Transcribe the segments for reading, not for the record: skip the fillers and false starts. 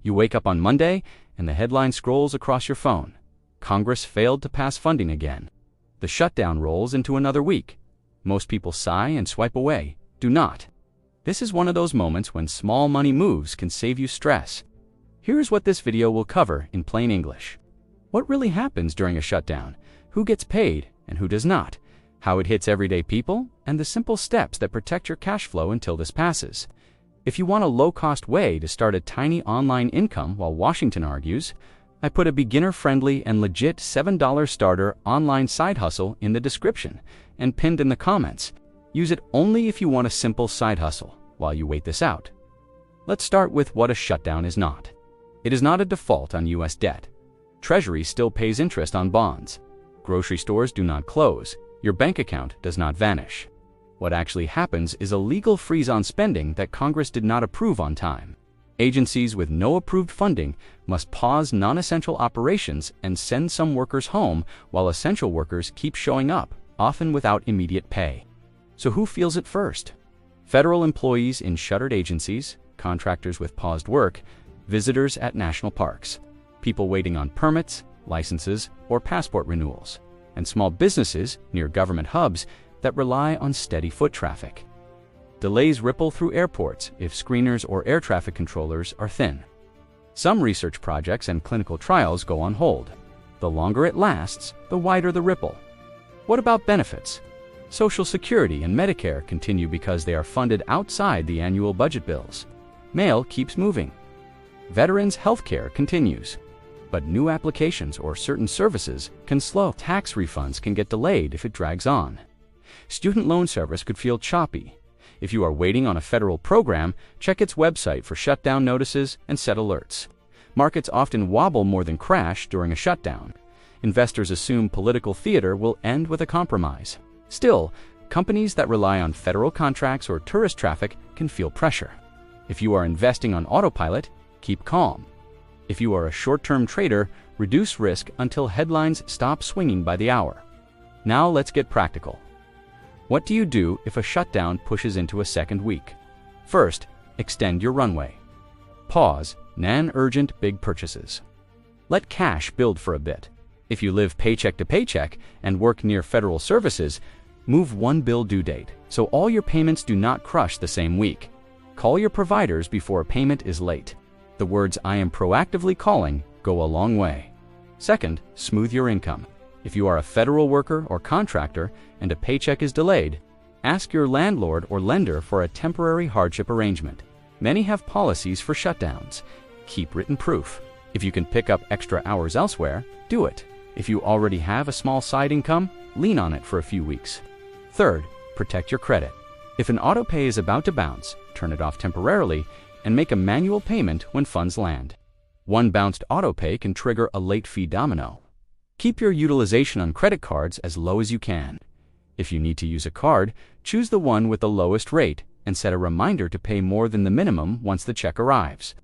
You wake up on Monday, and the headline scrolls across your phone. Congress failed to pass funding again. The shutdown rolls into another week. Most people sigh and swipe away. Do not. This is one of those moments when small money moves can save you stress. Here's what this video will cover in plain English. What really happens during a shutdown? Who gets paid and who does not? How it hits everyday people, and the simple steps that protect your cash flow until this passes. If you want a low-cost way to start a tiny online income while Washington argues, I put a beginner-friendly and legit $7 starter online side hustle in the description and pinned in the comments. Use it only if you want a simple side hustle while you wait this out. Let's start with what a shutdown is not. It is not a default on U.S. debt. Treasury still pays interest on bonds. Grocery stores do not close. Your bank account does not vanish. What actually happens is a legal freeze on spending that Congress did not approve on time. Agencies with no approved funding must pause non-essential operations and send some workers home while essential workers keep showing up, often without immediate pay. So who feels it first? Federal employees in shuttered agencies, contractors with paused work, visitors at national parks, people waiting on permits, licenses, or passport renewals, and small businesses near government hubs that rely on steady foot traffic. Delays ripple through airports if screeners or air traffic controllers are thin. Some research projects and clinical trials go on hold. The longer it lasts, the wider the ripple. What about benefits? Social Security and Medicare continue because they are funded outside the annual budget bills. Mail keeps moving. Veterans' health care continues. But new applications or certain services can slow. Tax refunds can get delayed if it drags on. Student loan service could feel choppy. If you are waiting on a federal program, check its website for shutdown notices and set alerts. Markets often wobble more than crash during a shutdown. Investors assume political theater will end with a compromise. Still, companies that rely on federal contracts or tourist traffic can feel pressure. If you are investing on autopilot, keep calm. If you are a short-term trader, reduce risk until headlines stop swinging by the hour. Now let's get practical. What do you do if a shutdown pushes into a second week? First, extend your runway. Pause non-urgent big purchases. Let cash build for a bit. If you live paycheck to paycheck and work near federal services, move one bill due date so all your payments do not crush the same week. Call your providers before a payment is late. The words "I am proactively calling" go a long way. Second, smooth your income. If you are a federal worker or contractor and a paycheck is delayed, ask your landlord or lender for a temporary hardship arrangement. Many have policies for shutdowns. Keep written proof. If you can pick up extra hours elsewhere, do it. If you already have a small side income, lean on it for a few weeks. Third, protect your credit. If an auto pay is about to bounce, turn it off temporarily and make a manual payment when funds land. One bounced auto pay can trigger a late fee domino. Keep your utilization on credit cards as low as you can. If you need to use a card, choose the one with the lowest rate and set a reminder to pay more than the minimum once the check arrives.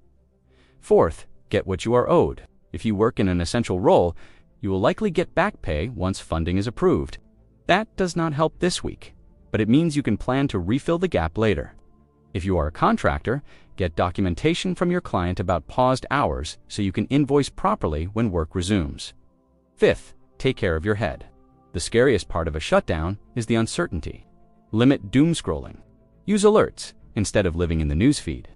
Fourth, get what you are owed. If you work in an essential role, you will likely get back pay once funding is approved. That does not help this week, but it means you can plan to refill the gap later. If you are a contractor, get documentation from your client about paused hours so you can invoice properly when work resumes. Fifth, take care of your head. The scariest part of a shutdown is the uncertainty. Limit doom scrolling. Use alerts instead of living in the newsfeed.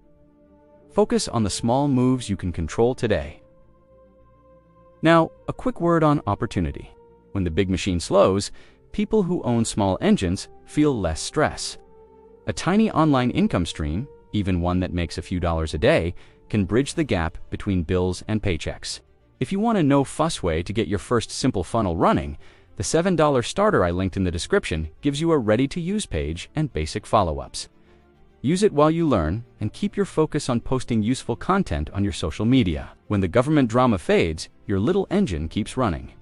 Focus on the small moves you can control today. Now, a quick word on opportunity. When the big machine slows, people who own small engines feel less stress. A tiny online income stream, even one that makes a few dollars a day, can bridge the gap between bills and paychecks. If you want a no-fuss way to get your first simple funnel running, the $7 starter I linked in the description gives you a ready-to-use page and basic follow-ups. Use it while you learn and keep your focus on posting useful content on your social media. When the government drama fades, your little engine keeps running.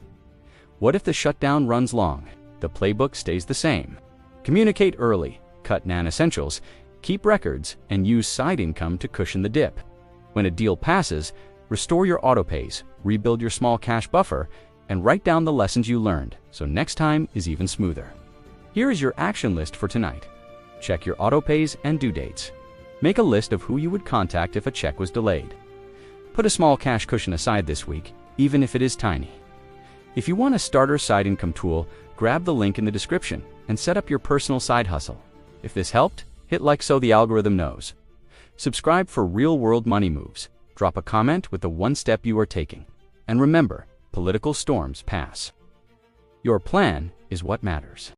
What if the shutdown runs long? The playbook stays the same. Communicate early, cut non-essentials, keep records, and use side income to cushion the dip. When a deal passes, restore your autopays, rebuild your small cash buffer, and write down the lessons you learned so next time is even smoother. Here is your action list for tonight. Check your autopays and due dates. Make a list of who you would contact if a check was delayed. Put a small cash cushion aside this week, even if it is tiny. If you want a starter side income tool, grab the link in the description and set up your personal side hustle. If this helped, hit like so the algorithm knows. Subscribe for real-world money moves. Drop a comment with the one step you are taking. And remember, political storms pass. Your plan is what matters.